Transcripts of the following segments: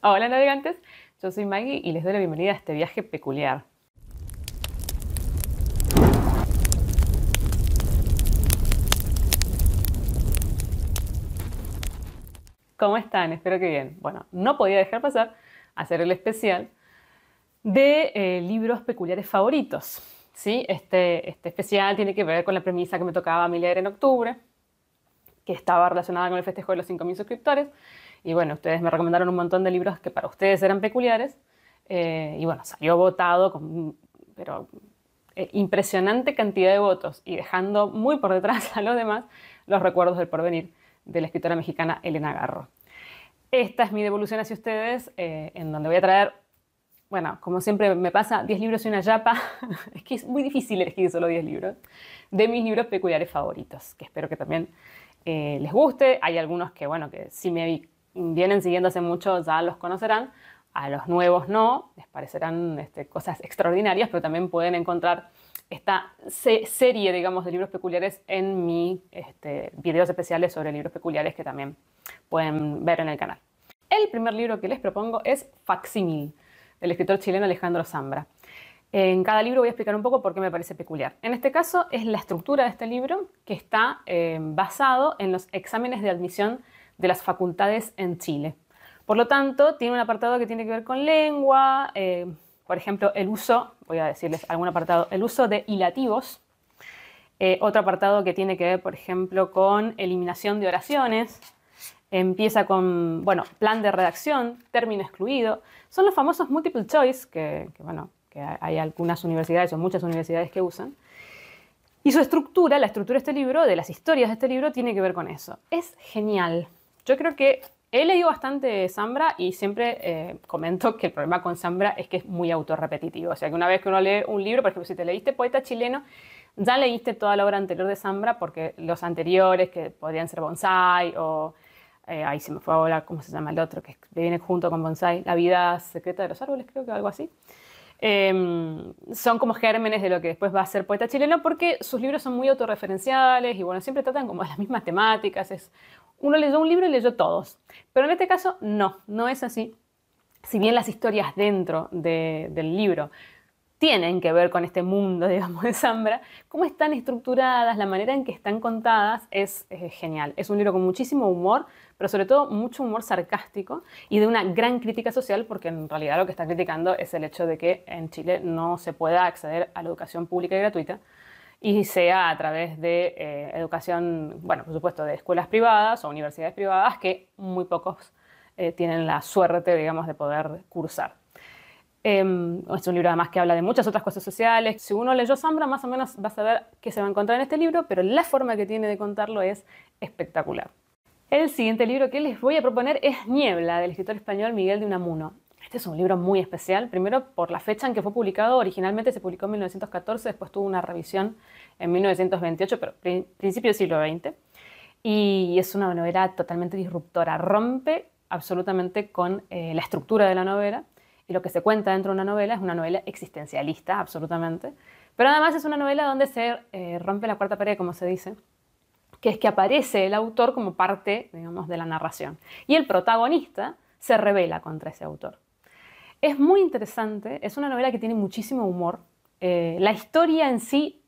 Hola navegantes, yo soy Maggie y les doy la bienvenida a este viaje peculiar. ¿Cómo están? Espero que bien. Bueno, no podía dejar pasar a hacer el especial de libros peculiares favoritos. ¿Sí? Este especial tiene que ver con la premisa que me tocaba a mí leer en octubre, que estaba relacionada con el festejo de los 5.000 suscriptores. Y bueno, ustedes me recomendaron un montón de libros que para ustedes eran peculiares. Y bueno, salió votado con pero, impresionante cantidad de votos y dejando muy por detrás a los demás Los recuerdos del porvenir de la escritora mexicana Elena Garro. Esta es mi devolución hacia ustedes, en donde voy a traer, bueno, como siempre me pasa, 10 libros y una yapa. Es que es muy difícil elegir solo 10 libros, de mis libros peculiares favoritos, que espero que también les guste. Hay algunos que, bueno, que si me vienen siguiendo hace mucho ya los conocerán. A los nuevos no, les parecerán cosas extraordinarias, pero también pueden encontrar esta serie, digamos, de libros peculiares en mis videos especiales sobre libros peculiares que también pueden ver en el canal. El primer libro que les propongo es Facsímil, del escritor chileno Alejandro Zambra. En cada libro voy a explicar un poco por qué me parece peculiar. En este caso es la estructura de este libro, que está basado en los exámenes de admisión de las facultades en Chile. Por lo tanto, tiene un apartado que tiene que ver con lengua, por ejemplo, el uso, voy a decirles algún apartado, el uso de hilativos. Otro apartado que tiene que ver, por ejemplo, con eliminación de oraciones. Empieza con, bueno, plan de redacción, término excluido. Son los famosos multiple choice que hay algunas universidades o muchas universidades que usan. Y su estructura, la estructura de este libro, de las historias de este libro, tiene que ver con eso. Es genial. Yo creo que he leído bastante Zambra y siempre comento que el problema con Zambra es que es muy autorrepetitivo. O sea, que una vez que uno lee un libro, por ejemplo, si te leíste Poeta Chileno, ya leíste toda la obra anterior de Zambra porque los anteriores, que podrían ser Bonsai o... ahí se me fue ahora, ¿cómo se llama el otro? Que viene junto con Bonsai, La vida secreta de los árboles, creo que algo así. Son como gérmenes de lo que después va a ser Poeta Chileno porque sus libros son muy autorreferenciales y bueno, siempre tratan como las mismas temáticas. Uno leyó un libro y leyó todos. Pero en este caso no es así. Si bien las historias dentro del libro tienen que ver con este mundo, digamos, de Zambra, cómo están estructuradas, la manera en que están contadas es genial. Es un libro con muchísimo humor, pero sobre todo mucho humor sarcástico y de una gran crítica social, porque en realidad lo que está criticando es el hecho de que en Chile no se pueda acceder a la educación pública y gratuita, y sea a través de educación, bueno, por supuesto, de escuelas privadas o universidades privadas que muy pocos tienen la suerte, digamos, de poder cursar. Es un libro además que habla de muchas otras cosas sociales. Si uno leyó Zambra, más o menos va a saber qué se va a encontrar en este libro, pero la forma que tiene de contarlo es espectacular. El siguiente libro que les voy a proponer es Niebla, del escritor español Miguel de Unamuno. Este es un libro muy especial, primero por la fecha en que fue publicado. Originalmente se publicó en 1914, después tuvo una revisión en 1928, pero principio del siglo XX. Y es una novela totalmente disruptora, rompe absolutamente con la estructura de la novela. Y lo que se cuenta dentro de una novela es una novela existencialista, absolutamente. Pero además es una novela donde se rompe la cuarta pared, como se dice, que es que aparece el autor como parte, digamos, de la narración. Y el protagonista se rebela contra ese autor. Es muy interesante, es una novela que tiene muchísimo humor. La historia en sí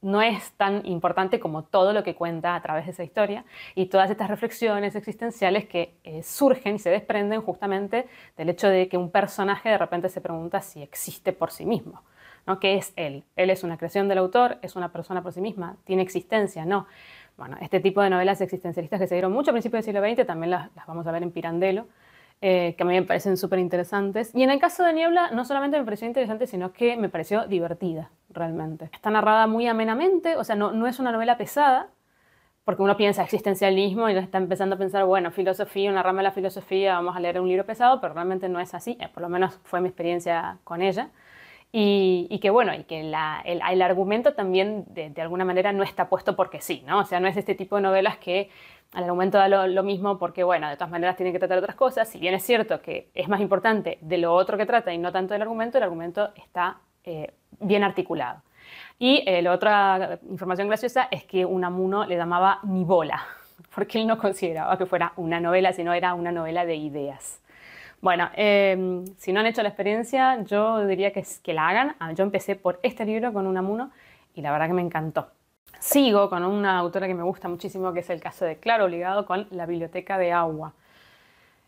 no es tan importante como todo lo que cuenta a través de esa historia y todas estas reflexiones existenciales que surgen y se desprenden justamente del hecho de que un personaje de repente se pregunta si existe por sí mismo, ¿no? ¿Qué es él? ¿Él es una creación del autor? ¿Es una persona por sí misma? ¿Tiene existencia? No. Bueno, este tipo de novelas existencialistas que se dieron mucho a principios del siglo XX también las vamos a ver en Pirandello, que a mí me parecen súper interesantes. Y en el caso de Niebla, no solamente me pareció interesante, sino que me pareció divertida, realmente. Está narrada muy amenamente, o sea, no es una novela pesada, porque uno piensa existencialismo y ya está empezando a pensar, bueno, filosofía, una rama de la filosofía, vamos a leer un libro pesado, pero realmente no es así, por lo menos fue mi experiencia con ella. Y que bueno, y que el argumento también de alguna manera no está puesto porque sí, ¿no? O sea, no es este tipo de novelas que el argumento da lo mismo porque, bueno, de todas maneras tiene que tratar otras cosas. Si bien es cierto que es más importante de lo otro que trata y no tanto del argumento, el argumento está bien articulado. Y la otra información graciosa es que Unamuno le llamaba Nivola, porque él no consideraba que fuera una novela, sino era una novela de ideas. Bueno, si no han hecho la experiencia, yo diría que la hagan. Yo empecé por este libro con Unamuno y la verdad que me encantó. Sigo con una autora que me gusta muchísimo, que es el caso de Claro Obligado, con La Biblioteca de Agua.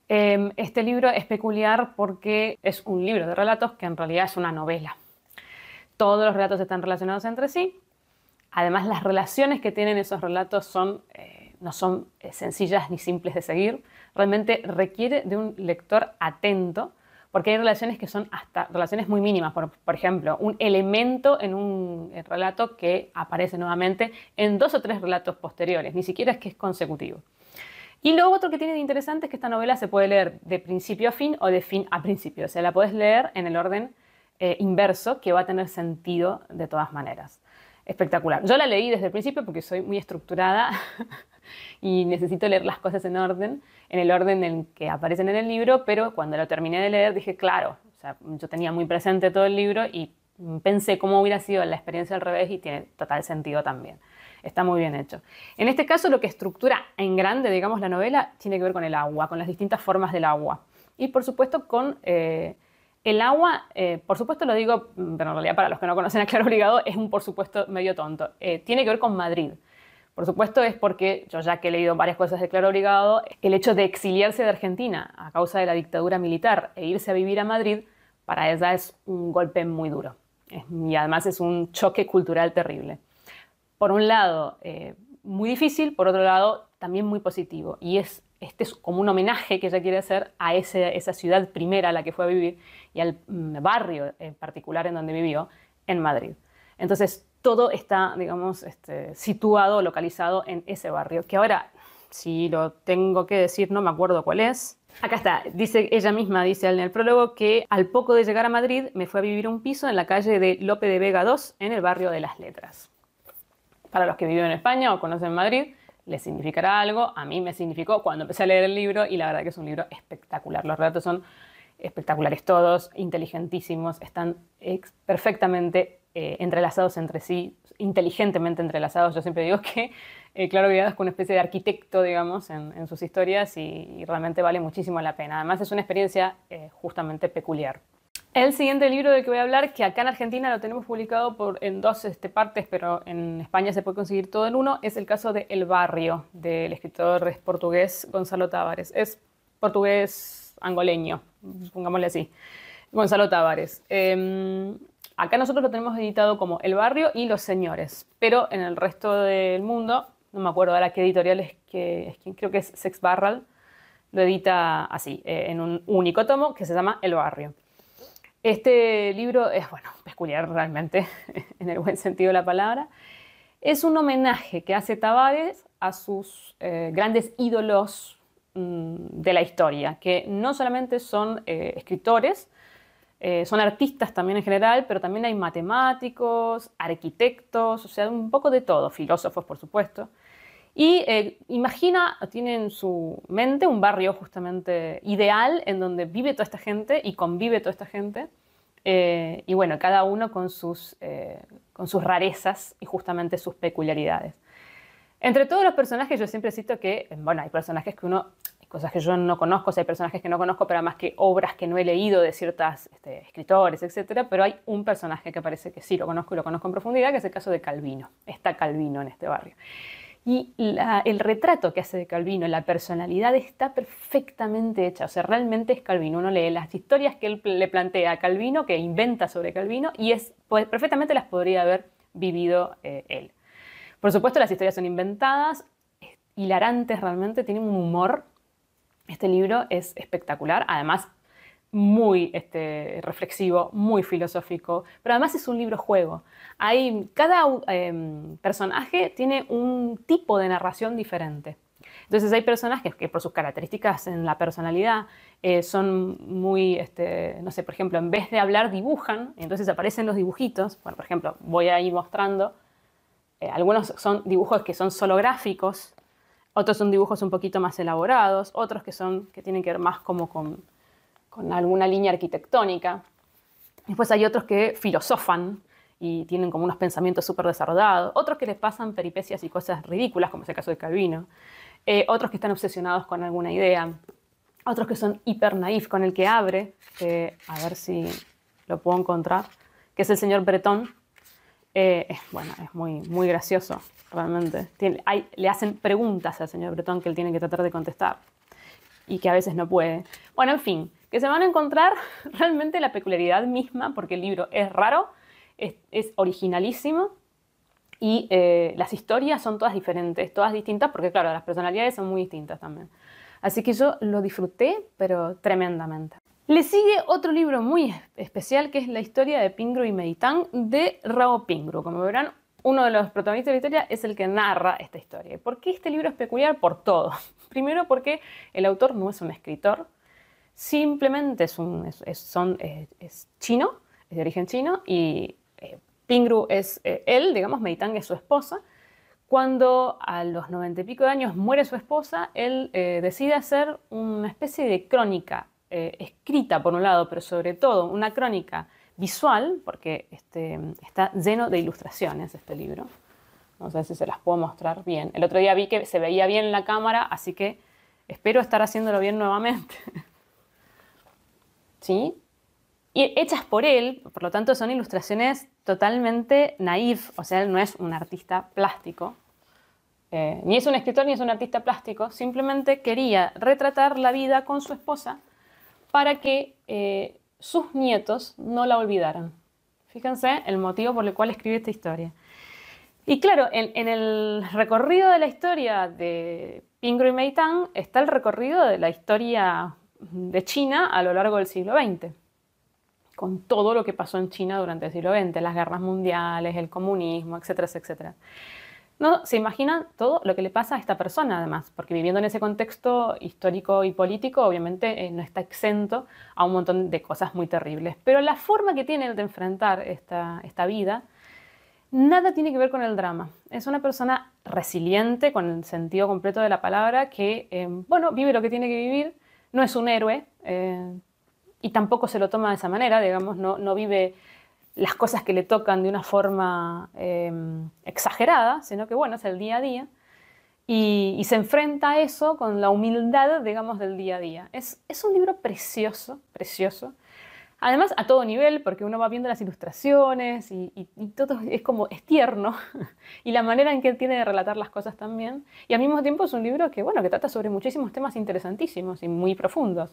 Este libro es peculiar porque es un libro de relatos que en realidad es una novela. Todos los relatos están relacionados entre sí. Además, las relaciones que tienen esos relatos no son sencillas ni simples de seguir. Realmente requiere de un lector atento, porque hay relaciones que son hasta relaciones muy mínimas. Por ejemplo, un elemento en un relato que aparece nuevamente en 2 o 3 relatos posteriores. Ni siquiera es que es consecutivo. Y lo otro que tiene de interesante es que esta novela se puede leer de principio a fin o de fin a principio. O sea, la puedes leer en el orden inverso, que va a tener sentido de todas maneras. Espectacular. Yo la leí desde el principio porque soy muy estructurada y necesito leer las cosas en el orden en que aparecen en el libro, pero cuando lo terminé de leer dije, claro, o sea, yo tenía muy presente todo el libro y pensé cómo hubiera sido la experiencia al revés y tiene total sentido también. Está muy bien hecho. En este caso, lo que estructura en grande, digamos, la novela, tiene que ver con el agua, con las distintas formas del agua. Y, por supuesto, con el agua, por supuesto lo digo, pero en realidad para los que no conocen a Claro Obligado, es un por supuesto medio tonto. Tiene que ver con Madrid. Por supuesto es porque, yo ya que he leído varias cosas de Claro Obligado, el hecho de exiliarse de Argentina a causa de la dictadura militar e irse a vivir a Madrid, para ella es un golpe muy duro. Y además es un choque cultural terrible. Por un lado, muy difícil, por otro lado, también muy positivo. Y este es como un homenaje que ella quiere hacer a esa ciudad primera a la que fue a vivir y al barrio en particular en donde vivió, en Madrid. Entonces, todo está, digamos, situado, localizado en ese barrio, que ahora, si lo tengo que decir, no me acuerdo cuál es. Acá está, ella misma dice en el prólogo que al poco de llegar a Madrid me fue a vivir a un piso en la calle de Lope de Vega 2, en el barrio de Las Letras. Para los que viven en España o conocen Madrid, les significará algo. A mí me significó cuando empecé a leer el libro y la verdad que es un libro espectacular. Los relatos son espectaculares todos, inteligentísimos, están perfectamente entrelazados entre sí, inteligentemente entrelazados. Yo siempre digo que Claro Obligado es como una especie de arquitecto, digamos, en sus historias y realmente vale muchísimo la pena. Además es una experiencia justamente peculiar. El siguiente libro del que voy a hablar, que acá en Argentina lo tenemos publicado en 2 partes, pero en España se puede conseguir todo en uno, es el caso de El Barrio, del escritor portugués Gonzalo Tavares. Es portugués angoleño, pongámosle así, Gonzalo Tavares. Acá nosotros lo tenemos editado como El Barrio y Los Señores, pero en el resto del mundo, no me acuerdo ahora qué editorial es quien, creo que es Sex Barral, lo edita así, en un único tomo que se llama El Barrio. Este libro es, bueno, peculiar realmente, en el buen sentido de la palabra. Es un homenaje que hace Tavares a sus grandes ídolos de la historia, que no solamente son escritores, son artistas también en general, pero también hay matemáticos, arquitectos, o sea, un poco de todo, filósofos, por supuesto. Y tiene en su mente un barrio justamente ideal en donde vive toda esta gente y convive toda esta gente. Y bueno, cada uno con sus rarezas y justamente sus peculiaridades. Entre todos los personajes yo siempre cito que, bueno, hay personajes que hay cosas que yo no conozco, hay personajes que no conozco, pero además que obras que no he leído de ciertos escritores, etc. Pero hay un personaje que parece que sí lo conozco y lo conozco en profundidad, que es el caso de Calvino. Está Calvino en este barrio. Y el retrato que hace de Calvino, la personalidad está perfectamente hecha. O sea, realmente es Calvino. Uno lee las historias que él le plantea a Calvino, que inventa sobre Calvino, y perfectamente las podría haber vivido él. Por supuesto, las historias son inventadas, hilarantes realmente, tienen un humor. Este libro es espectacular. Además, muy reflexivo, muy filosófico, pero además es un libro juego. Cada personaje tiene un tipo de narración diferente. Entonces hay personajes que por sus características en la personalidad son muy, no sé, por ejemplo, en vez de hablar dibujan, y entonces aparecen los dibujitos. Bueno, por ejemplo, voy a ir mostrando, algunos son dibujos que son solo gráficos, otros son dibujos un poquito más elaborados, otros que tienen que ver más como con alguna línea arquitectónica. Después hay otros que filosofan y tienen como unos pensamientos súper desarrollados. Otros que les pasan peripecias y cosas ridículas, como es el caso de Calvino. Otros que están obsesionados con alguna idea. otros que son hiper naif, con el que abre, a ver si lo puedo encontrar, que es el señor Breton. Bueno, es muy gracioso, realmente. Le hacen preguntas al señor Breton que él tiene que tratar de contestar y que a veces no puede. Bueno, en fin, que se van a encontrar realmente la peculiaridad misma, porque el libro es raro, es originalísimo y las historias son todas diferentes, todas distintas, porque claro, las personalidades son muy distintas también. Así que yo lo disfruté, pero tremendamente. Le sigue otro libro muy especial, que es la historia de Pingrú y Meitán, de Rao Pingrú. Como verán, uno de los protagonistas de la historia es el que narra esta historia. ¿Por qué este libro es peculiar? Por todo. Primero porque el autor no es un escritor, simplemente es chino, es de origen chino, y Pingrú es él, digamos, Meitán es su esposa. Cuando a los 90 y pico de años muere su esposa, él decide hacer una especie de crónica escrita por un lado, pero sobre todo una crónica visual, porque está lleno de ilustraciones este libro. No sé si se las puedo mostrar bien. El otro día vi que se veía bien en la cámara, así que espero estar haciéndolo bien nuevamente. ¿Sí? Y hechas por él, por lo tanto son ilustraciones totalmente naif, o sea, él no es un artista plástico, ni es un escritor ni es un artista plástico, simplemente quería retratar la vida con su esposa para que sus nietos no la olvidaran. Fíjense el motivo por el cual escribe esta historia. Y claro, en el recorrido de la historia de Pingrú y Meitán está el recorrido de la historia de China a lo largo del siglo XX, con todo lo que pasó en China durante el siglo XX, las guerras mundiales, el comunismo, etcétera, etcétera. No se imaginan todo lo que le pasa a esta persona, además, porque viviendo en ese contexto histórico y político, obviamente no está exento a un montón de cosas muy terribles. Pero la forma que tiene de enfrentar esta vida, nada tiene que ver con el drama. Es una persona resiliente, con el sentido completo de la palabra, que, bueno, vive lo que tiene que vivir, no es un héroe, y tampoco se lo toma de esa manera, digamos, no vive las cosas que le tocan de una forma exagerada, sino que, bueno, es el día a día, y se enfrenta a eso con la humildad, digamos, del día a día. Es un libro precioso, precioso. Además, a todo nivel, porque uno va viendo las ilustraciones y todo es tierno, y la manera en que él tiene de relatar las cosas también. Y al mismo tiempo es un libro que, bueno, que trata sobre muchísimos temas interesantísimos y muy profundos,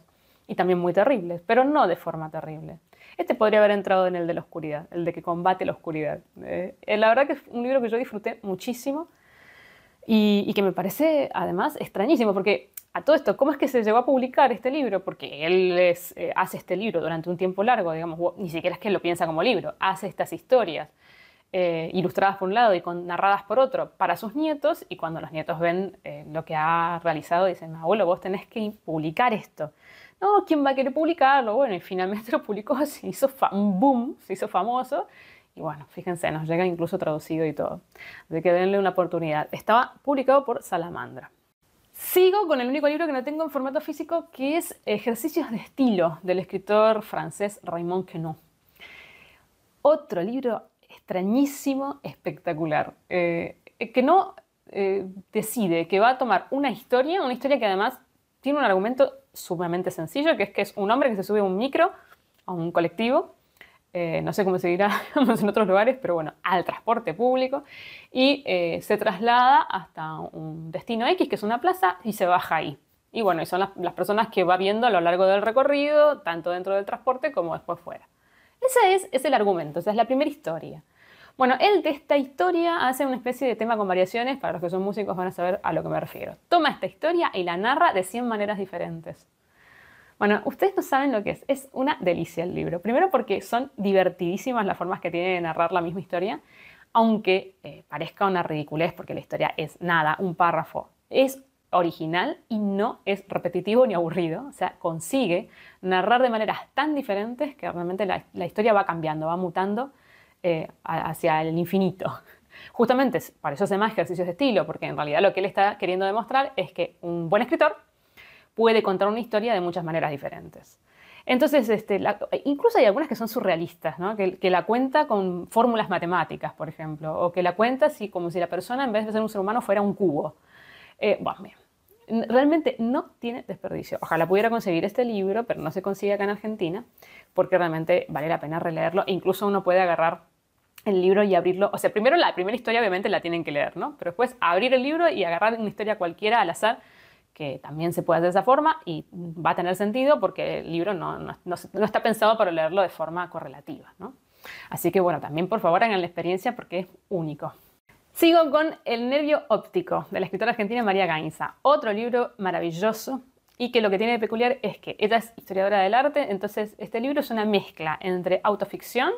y también muy terribles, pero no de forma terrible. Este podría haber entrado en el de la oscuridad, el de que combate la oscuridad. La verdad que es un libro que yo disfruté muchísimo y que me parece, además, extrañísimo, porque a todo esto, ¿cómo es que se llegó a publicar este libro? Porque él hace este libro durante un tiempo largo, digamos, ni siquiera es que él lo piensa como libro, hace estas historias ilustradas por un lado y narradas por otro para sus nietos, y cuando los nietos ven lo que ha realizado dicen, abuelo, vos tenés que publicar esto. No, ¿quién va a querer publicarlo? Bueno, y finalmente lo publicó, se hizo un boom, se hizo famoso, y bueno, fíjense, nos llega incluso traducido y todo. Así que denle una oportunidad. Estaba publicado por Salamandra. Sigo con el único libro que no tengo en formato físico, que es Ejercicios de estilo, del escritor francés Raymond Queneau. Otro libro extrañísimo, espectacular. Queneau decide que va a tomar una historia que además tiene un argumento sumamente sencillo, que es un hombre que se sube a un micro, a un colectivo, no sé cómo se dirá en otros lugares, pero bueno, al transporte público, y se traslada hasta un destino X, que es una plaza, y se baja ahí. Y bueno, y son las personas que va viendo a lo largo del recorrido, tanto dentro del transporte como después fuera. Ese es el argumento, esa es la primera historia. Bueno, él de esta historia hace una especie de tema con variaciones, para los que son músicos van a saber a lo que me refiero. Toma esta historia y la narra de 100 maneras diferentes. Bueno, ustedes no saben lo que es una delicia el libro. Primero porque son divertidísimas las formas que tiene de narrar la misma historia, aunque parezca una ridiculez porque la historia es nada, un párrafo. Es original y no es repetitivo ni aburrido, o sea, consigue narrar de maneras tan diferentes que realmente la historia va cambiando, va mutando hacia el infinito. Justamente por eso se llama Ejercicios de estilo, porque en realidad lo que él está queriendo demostrar es que un buen escritor puede contar una historia de muchas maneras diferentes. Entonces, incluso hay algunas que son surrealistas, ¿no? que la cuenta con fórmulas matemáticas, por ejemplo, o que la cuenta como si la persona, en vez de ser un ser humano, fuera un cubo. Bueno, bien. Realmente no tiene desperdicio. Ojalá pudiera conseguir este libro, pero no se consigue acá en Argentina, porque realmente vale la pena releerlo. E incluso uno puede agarrar el libro y abrirlo. O sea, primero la primera historia obviamente la tienen que leer, ¿no? Pero después abrir el libro y agarrar una historia cualquiera al azar, que también se puede hacer de esa forma y va a tener sentido porque el libro no está pensado para leerlo de forma correlativa, ¿no? Así que bueno, también por favor hagan la experiencia porque es único. Sigo con El nervio óptico, de la escritora argentina María Gainza. Otro libro maravilloso y que lo que tiene de peculiar es que ella es historiadora del arte, entonces este libro es una mezcla entre autoficción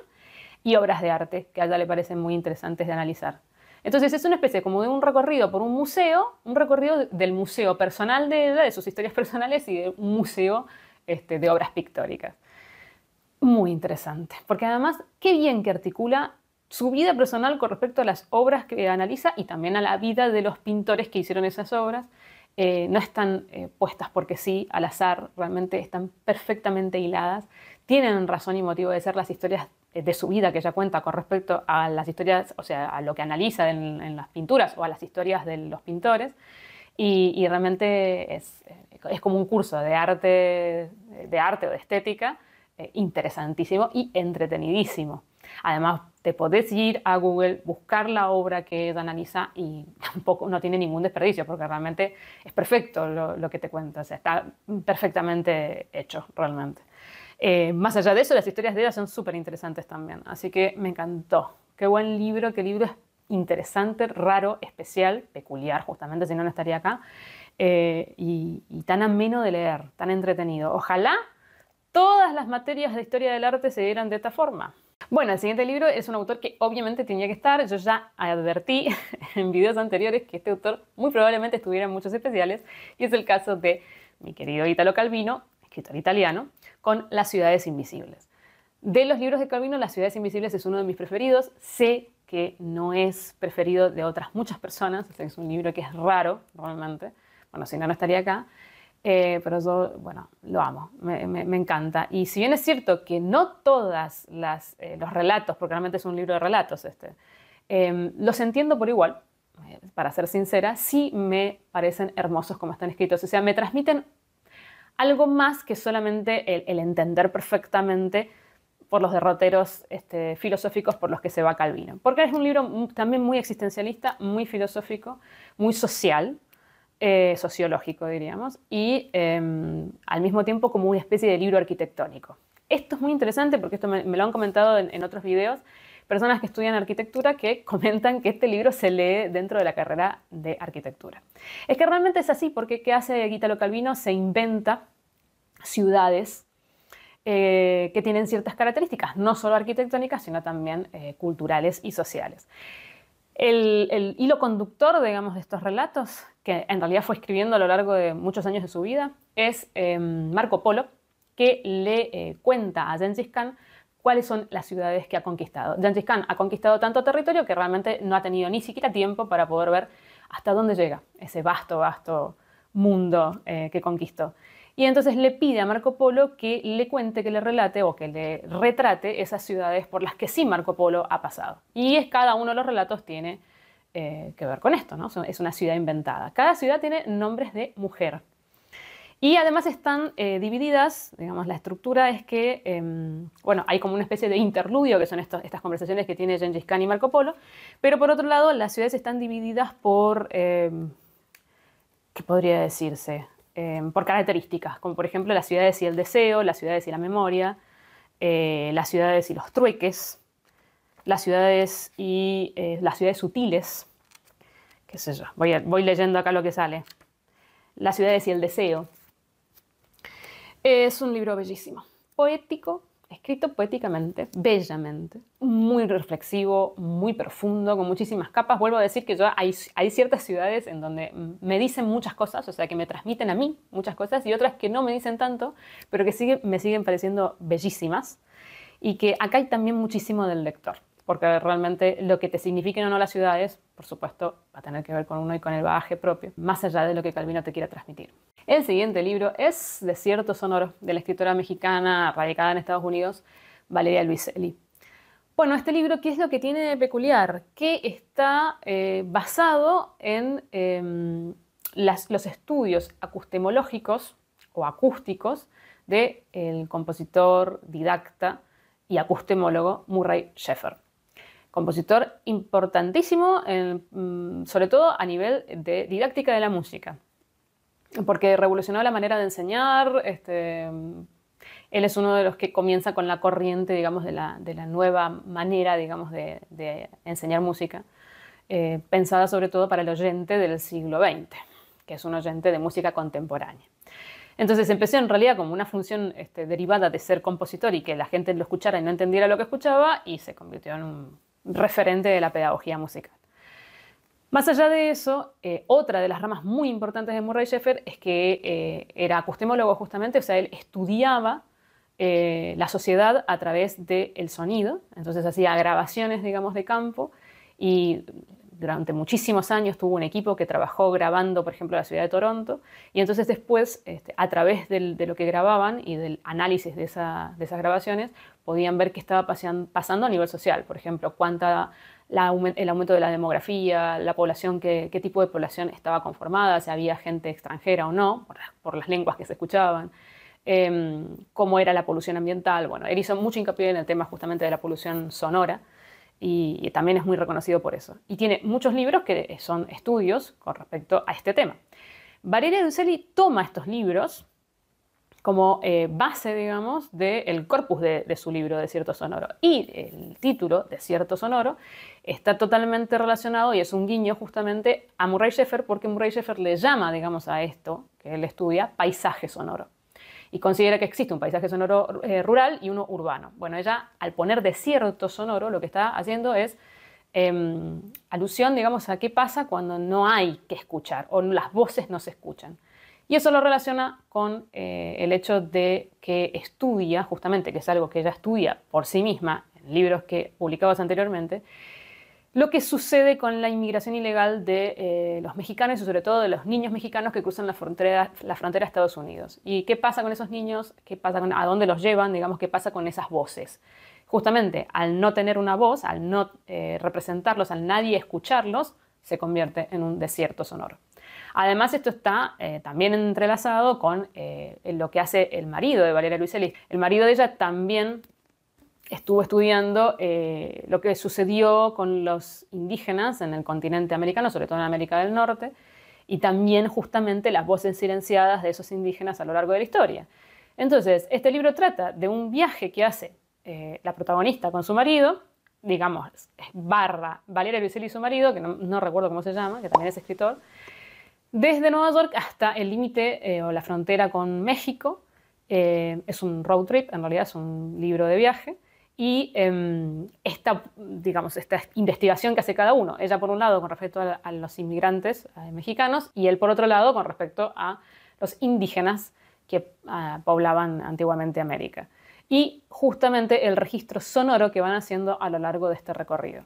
y obras de arte que a ella le parecen muy interesantes de analizar. Entonces es una especie como de un recorrido por un museo, un recorrido del museo personal de ella, de sus historias personales y de un museo de obras pictóricas. Muy interesante, porque además qué bien que articula su vida personal con respecto a las obras que analiza y también a la vida de los pintores que hicieron esas obras. No están puestas porque sí, al azar, realmente están perfectamente hiladas, tienen razón y motivo de ser las historias de su vida que ella cuenta con respecto a las historias, o sea, a lo que analiza en las pinturas o a las historias de los pintores. Y realmente es como un curso de arte o de estética interesantísimo y entretenidísimo. Además, te podés ir a Google, buscar la obra que ella analiza y tampoco no tiene ningún desperdicio porque realmente es perfecto lo que te cuenta, o sea, está perfectamente hecho realmente. Más allá de eso, las historias de ella son súper interesantes también, así que me encantó. Qué buen libro, qué libro es interesante, raro, especial, peculiar, justamente, si no, no estaría acá, y tan ameno de leer, tan entretenido. Ojalá todas las materias de historia del arte se dieran de esta forma. Bueno, el siguiente libro es un autor que obviamente tenía que estar. Yo ya advertí en videos anteriores que este autor muy probablemente estuviera en muchos especiales, y es el caso de mi querido Italo Calvino, escritor italiano, con Las ciudades invisibles. De los libros de Calvino, Las ciudades invisibles es uno de mis preferidos. Sé que no es preferido de otras muchas personas, es un libro que es raro, normalmente. Bueno, si no, no estaría acá. Pero yo, bueno, lo amo, me encanta. Y si bien es cierto que no todos los relatos, porque realmente es un libro de relatos, los entiendo por igual, para ser sincera, sí me parecen hermosos como están escritos. O sea, me transmiten algo más que solamente el entender perfectamente por los derroteros filosóficos por los que se va Calvino. Porque es un libro también muy existencialista, muy filosófico, muy social, sociológico, diríamos, y al mismo tiempo como una especie de libro arquitectónico. Esto es muy interesante porque esto me lo han comentado en otros videos, personas que estudian arquitectura que comentan que este libro se lee dentro de la carrera de arquitectura. Es que realmente es así, porque ¿qué hace Italo Calvino? Se inventa ciudades que tienen ciertas características, no solo arquitectónicas, sino también culturales y sociales. El hilo conductor, digamos, de estos relatos, que en realidad fue escribiendo a lo largo de muchos años de su vida, es Marco Polo, que le cuenta a Gengis Khan cuáles son las ciudades que ha conquistado. Gengis Khan ha conquistado tanto territorio que realmente no ha tenido ni siquiera tiempo para poder ver hasta dónde llega ese vasto, vasto mundo que conquistó. Y entonces le pide a Marco Polo que le cuente, que le relate o que le retrate esas ciudades por las que sí Marco Polo ha pasado. Y cada uno de los relatos tiene que ver con esto, ¿no? Es una ciudad inventada. Cada ciudad tiene nombres de mujer. Y además están divididas, digamos, la estructura es que, bueno, hay como una especie de interludio, que son estas conversaciones que tiene Gengis Khan y Marco Polo, pero por otro lado las ciudades están divididas por, ¿qué podría decirse? Por características, como por ejemplo las ciudades y el deseo, las ciudades y la memoria, las ciudades y los trueques, las ciudades y las ciudades sutiles, qué sé yo, voy leyendo acá lo que sale, las ciudades y el deseo. Es un libro bellísimo, poético, escrito poéticamente, bellamente, muy reflexivo, muy profundo, con muchísimas capas. Vuelvo a decir que hay ciertas ciudades en donde me dicen muchas cosas, o sea, que me transmiten a mí muchas cosas, y otras que no me dicen tanto, pero que me siguen pareciendo bellísimas, y que acá hay también muchísimo del lector, porque realmente lo que te signifiquen o no las ciudades, por supuesto, va a tener que ver con uno y con el bagaje propio, más allá de lo que Calvino te quiera transmitir. El siguiente libro es Desierto Sonoro, de la escritora mexicana radicada en Estados Unidos, Valeria Luiselli. Bueno, este libro, ¿qué es lo que tiene de peculiar? Que está basado en los estudios acustemológicos o acústicos del compositor, didacta y acustemólogo Murray Schafer. Compositor importantísimo, sobre todo a nivel de didáctica de la música, porque revolucionó la manera de enseñar. Él es uno de los que comienza con la corriente, digamos, de la nueva manera, digamos, de enseñar música, pensada sobre todo para el oyente del siglo XX, que es un oyente de música contemporánea. Entonces empezó en realidad como una función derivada de ser compositor y que la gente lo escuchara y no entendiera lo que escuchaba, y se convirtió en un referente de la pedagogía musical. Más allá de eso, otra de las ramas muy importantes de Murray Schafer es que era acustemólogo justamente, o sea, él estudiaba la sociedad a través del sonido, entonces hacía grabaciones, digamos, de campo, y durante muchísimos años tuvo un equipo que trabajó grabando, por ejemplo, la ciudad de Toronto, y entonces después, a través de lo que grababan y del análisis de esas grabaciones, podían ver qué estaba pasando a nivel social. Por ejemplo, el aumento de la demografía, la población, qué tipo de población estaba conformada, si había gente extranjera o no, por las lenguas que se escuchaban, cómo era la polución ambiental. Bueno, él hizo mucho hincapié en el tema justamente de la polución sonora, y también es muy reconocido por eso. Y tiene muchos libros que son estudios con respecto a este tema. Valeria Luiselli toma estos libros como base, digamos, del corpus de su libro Desierto Sonoro. Y el título, Desierto Sonoro, está totalmente relacionado y es un guiño justamente a Murray Schafer, porque Murray Schafer le llama, digamos, a esto que él estudia paisaje sonoro. Y considera que existe un paisaje sonoro rural y uno urbano. Bueno, ella, al poner desierto sonoro, lo que está haciendo es alusión, digamos, a qué pasa cuando no hay que escuchar o las voces no se escuchan. Y eso lo relaciona con el hecho de que estudia, justamente, que es algo que ella estudia por sí misma en libros que publicabas anteriormente, lo que sucede con la inmigración ilegal de los mexicanos y sobre todo de los niños mexicanos que cruzan la frontera a Estados Unidos. ¿Y qué pasa con esos niños? ¿A dónde los llevan? Digamos, ¿qué pasa con esas voces? Justamente, al no tener una voz, al no representarlos, al nadie escucharlos, se convierte en un desierto sonoro. Además, esto está también entrelazado con lo que hace el marido de Valeria Luiselli. El marido de ella también estuvo estudiando lo que sucedió con los indígenas en el continente americano, sobre todo en América del Norte, y también justamente las voces silenciadas de esos indígenas a lo largo de la historia. Entonces, este libro trata de un viaje que hace la protagonista con su marido, digamos, barra Valeria Luiselli y su marido, que no recuerdo cómo se llama, que también es escritor, desde Nueva York hasta el límite o la frontera con México. Es un road trip, en realidad es un libro de viaje. Y esta investigación que hace cada uno, ella por un lado con respecto a los inmigrantes mexicanos y él por otro lado con respecto a los indígenas que poblaban antiguamente América. Y justamente el registro sonoro que van haciendo a lo largo de este recorrido.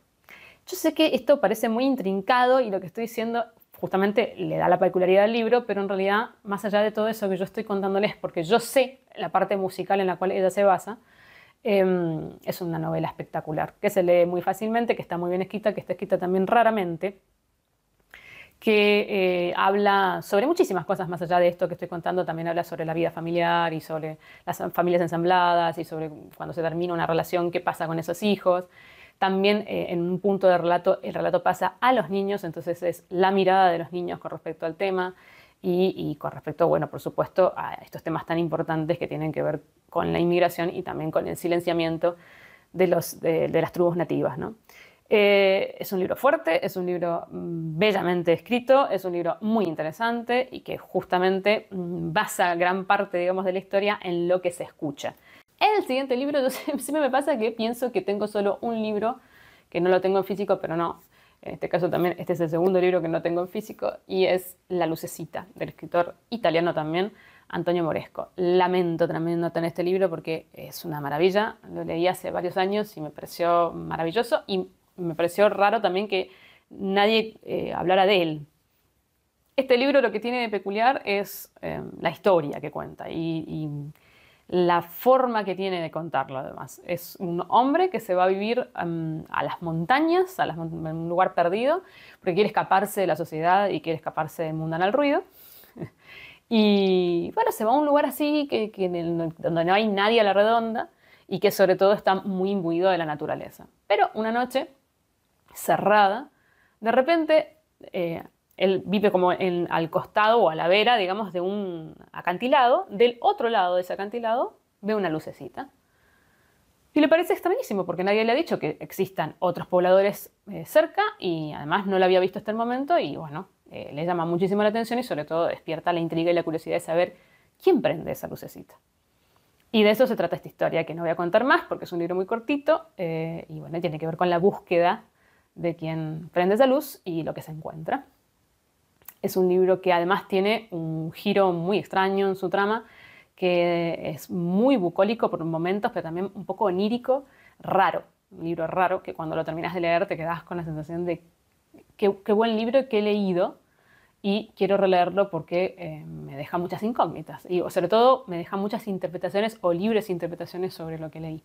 Yo sé que esto parece muy intrincado y lo que estoy diciendo justamente le da la peculiaridad del libro, pero en realidad, más allá de todo eso que yo estoy contándoles, porque yo sé la parte musical en la cual ella se basa, es una novela espectacular, que se lee muy fácilmente, que está muy bien escrita, que está escrita también raramente, que habla sobre muchísimas cosas más allá de esto que estoy contando. También habla sobre la vida familiar y sobre las familias ensambladas y sobre cuando se termina una relación, qué pasa con esos hijos. También en un punto del relato, el relato pasa a los niños, entonces es la mirada de los niños con respecto al tema y con respecto, bueno, por supuesto, a estos temas tan importantes que tienen que ver con la inmigración y también con el silenciamiento de las tribus nativas, ¿no? Es un libro fuerte, es un libro bellamente escrito, es un libro muy interesante y que justamente basa gran parte, digamos, de la historia en lo que se escucha. El siguiente libro, siempre me pasa que pienso que tengo solo un libro, que no lo tengo en físico, pero no. En este caso también, este es el segundo libro que no tengo en físico y es La lucecita, del escritor italiano también, Antonio Moresco. Lamento también no tener este libro porque es una maravilla. Lo leí hace varios años y me pareció maravilloso y me pareció raro también que nadie hablara de él. Este libro lo que tiene de peculiar es la historia que cuenta y la forma que tiene de contarlo además. Es un hombre que se va a vivir a las montañas, a un lugar perdido, porque quiere escaparse de la sociedad y quiere escaparse del mundanal ruido. Y bueno, se va a un lugar así donde no hay nadie a la redonda y que sobre todo está muy imbuido de la naturaleza. Pero una noche cerrada, de repente él vive como al costado o a la vera, digamos, de un acantilado. Del otro lado de ese acantilado ve una lucecita. Y le parece extrañísimo porque nadie le ha dicho que existan otros pobladores cerca y además no lo había visto hasta el momento y bueno, le llama muchísimo la atención y sobre todo despierta la intriga y la curiosidad de saber quién prende esa lucecita. Y de eso se trata esta historia, que no voy a contar más porque es un libro muy cortito y bueno, tiene que ver con la búsqueda de quien prende esa luz y lo que se encuentra. Es un libro que además tiene un giro muy extraño en su trama, que es muy bucólico por momentos, pero también un poco onírico, raro. Un libro raro que cuando lo terminas de leer te quedas con la sensación de qué buen libro que he leído y quiero releerlo porque me deja muchas incógnitas y sobre todo me deja muchas interpretaciones o libres interpretaciones sobre lo que leí.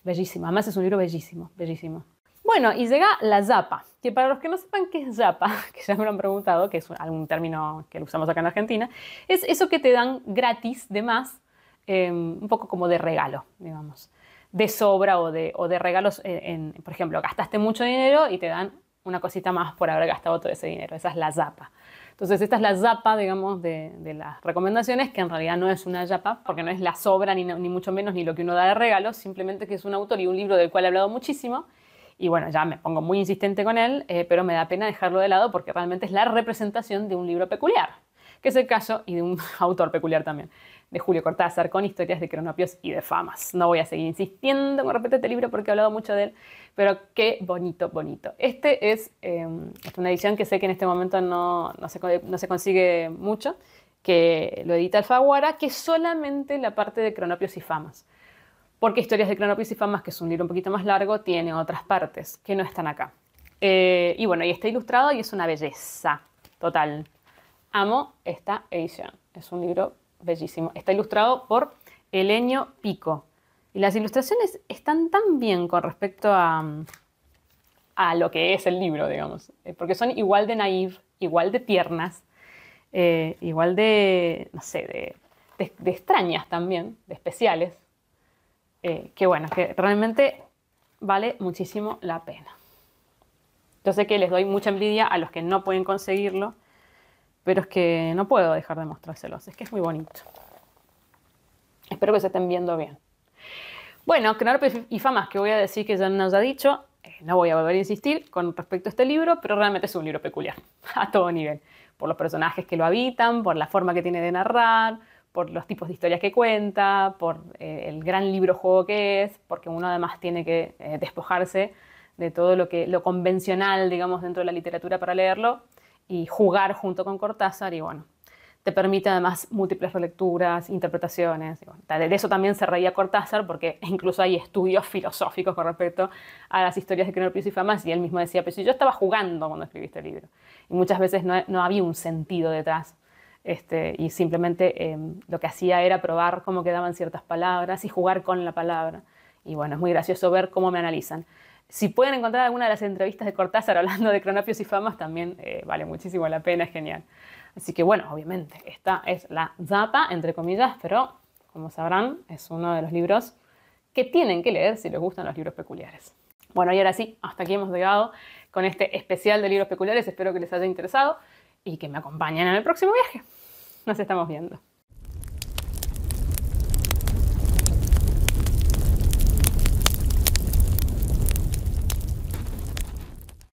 Bellísimo, además es un libro bellísimo, bellísimo. Bueno, y llega la yapa, que para los que no sepan qué es yapa, que ya me lo han preguntado, que es algún término que lo usamos acá en Argentina, es eso que te dan gratis de más, un poco como de regalo, digamos, de sobra o de regalos, por ejemplo, gastaste mucho dinero y te dan una cosita más por haber gastado todo ese dinero, esa es la yapa. Entonces esta es la yapa, digamos, de las recomendaciones, que en realidad no es una yapa, porque no es la sobra ni mucho menos ni lo que uno da de regalo, simplemente que es un autor y un libro del cual he hablado muchísimo. Y bueno, ya me pongo muy insistente con él, pero me da pena dejarlo de lado porque realmente es la representación de un libro peculiar, que es el caso, y de un autor peculiar también, de Julio Cortázar, con historias de cronopios y de famas. No voy a seguir insistiendo con respecto a este libro porque he hablado mucho de él, pero qué bonito, bonito. Este es una edición que sé que en este momento no se consigue mucho, que lo edita Alfaguara, que es solamente la parte de cronopios y famas. Porque Historias de Cronopios y Famas, que es un libro un poquito más largo, tiene otras partes que no están acá. Y bueno, y está ilustrado y es una belleza total. Amo esta edición. Es un libro bellísimo. Está ilustrado por Helenio Pico. Y las ilustraciones están tan bien con respecto a lo que es el libro, digamos. Porque son igual de naïve, igual de tiernas, igual de, no sé, de extrañas también, de especiales. Que bueno, que realmente vale muchísimo la pena. Yo sé que les doy mucha envidia a los que no pueden conseguirlo, pero es que no puedo dejar de mostrárselos, es que es muy bonito. Espero que se estén viendo bien. Bueno, Cronopios y Famas, que voy a decir que ya nos ha dicho, no voy a volver a insistir con respecto a este libro, pero realmente es un libro peculiar, a todo nivel, por los personajes que lo habitan, por la forma que tiene de narrar, por los tipos de historias que cuenta, por el gran libro juego que es, porque uno además tiene que despojarse de todo lo convencional, digamos, dentro de la literatura para leerlo y jugar junto con Cortázar y bueno, te permite además múltiples relecturas, interpretaciones. Y bueno, de eso también se reía Cortázar porque incluso hay estudios filosóficos con respecto a las historias de Cronopios y Famas y él mismo decía, pero si yo estaba jugando cuando escribí este libro y muchas veces no había un sentido detrás. Y simplemente lo que hacía era probar cómo quedaban ciertas palabras y jugar con la palabra. Y bueno, es muy gracioso ver cómo me analizan. Si pueden encontrar alguna de las entrevistas de Cortázar hablando de Cronopios y Famas, también vale muchísimo la pena, es genial. Así que bueno, obviamente, esta es la yapa, entre comillas, pero como sabrán, es uno de los libros que tienen que leer si les gustan los libros peculiares. Bueno, y ahora sí, hasta aquí hemos llegado con este especial de libros peculiares. Espero que les haya interesado y que me acompañen en el próximo viaje. Nos estamos viendo.